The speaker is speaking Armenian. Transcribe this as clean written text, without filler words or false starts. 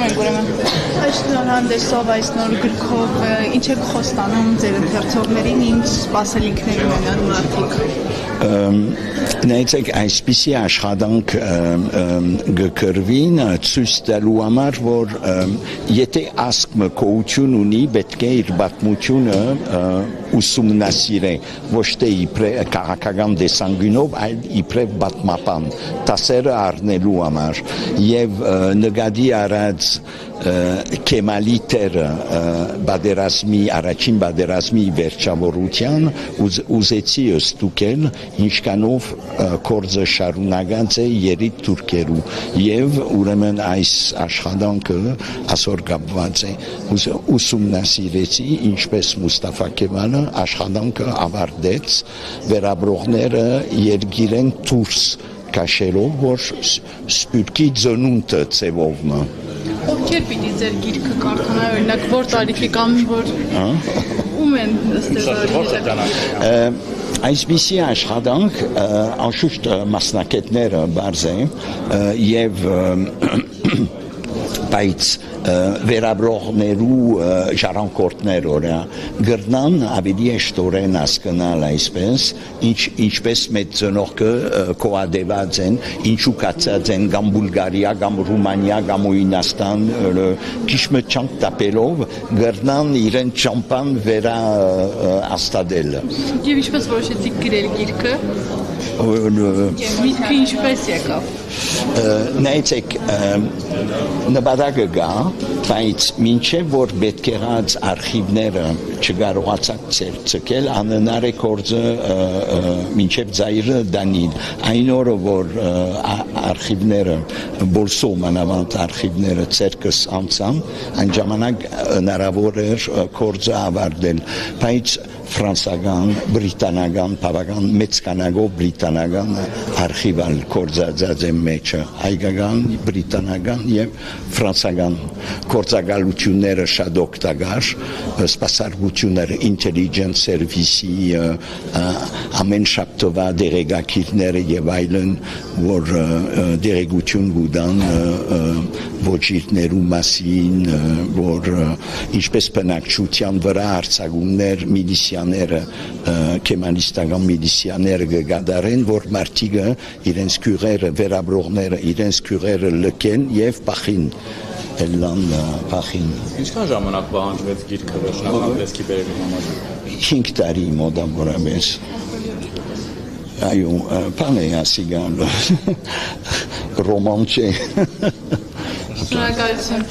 ենք ուրեմն։ Այս նոր հանդեսով, այս նոր գրքով ինչ եք խոստանում ձեր ընթերցողներին, ինչ սպասելիքներ ունեն մարդիկ։ Նայեցեք, այսպիսի աշխատանք գկրվին ցույց տալու համար, որ եթե ասկը գոյություն ունի, պետք է իր պատմությունը ուսումնասիրե, ոչ թե իբրև քաղաքական տեսանկյունով, այլ իբրև պատմական դասերը առնելու համար եւ նկատի առած Կեմալի տերը առաջին բادرազմի վերջավորության ուզեցի ստուգել ինչքանով կորձը շարունակած է երիտ թուրքերու եւ ուրեմն այս աշխատանքը այսօր կապված է ուսումնասիրեցի ինչպես Մուստաֆա Կեմալը աշխատանքը ավարտեց վերաբրողները երգիրեն դուրս կաշելով որ սպյուրքի ծնունդը ծևովը Ովքեր պիտի ձեր գիրքը կարդանա, օրինակ որ տարիքի կամ որ ում են Այսպիսի աշխատանք անշուշտ մասնակիցները բարձ են եւ բայց վերաբրողներու ժառանգորդներ օրը գրնան ավելի էշտորեն հասկանալ այսպես ինչպես մեծ ծնողքը կոադեված են ինչու կացած են կամ Բուլղարիա կամ Ռումանիա կամ Ուինաստան քիչմը չանք տապելով գրնան իրեն ճամփան վերա աստադել Եվ ինչպես որոշեցիք գրել գիրքը Միտքը ինչպես եկավ Նայեցեք նպատակը կա բայց մինչև որ պետք եղած արխիվները չկարողացած ցկել անհնար է կորձը մինչև ծայրը դանին այն օրը որ արխիվները բոլսո մանավանդ արխիվները ցերկս անցան այն ժամանակ հնարավոր էր կորձը ավարտել բայց ֆրանսական, բրիտանական, բավական մեծ քանակով բրիտանական արխիվալ կորձած է մեջը, հայկական, բրիտանական եւ ֆրանսական կորձակալությունները շատ օգտակար, սպասարկությունները intelligence service-ի ամեն շաբթվա դերեկակիրները եւ այլն, որ դերեկություն կուտան ոչիրներու մասին, որ ինչպես բնակչության վրա արձակումներ միլիսիաները կեմալիստական միլիսիաները կգադարեն, որ մարդիկը իրենց քյուրերը, վերաբրողները իրենց քյուրերը լքեն եւ փախին Էլան փախին Ինչքան ժամանակ պահանջվեց գիրքը վերջնական լեզվի բերելու համար 5 տարի մոտավորապես Այո, բան է ասիգան ռոման չէ Շնորհակալություն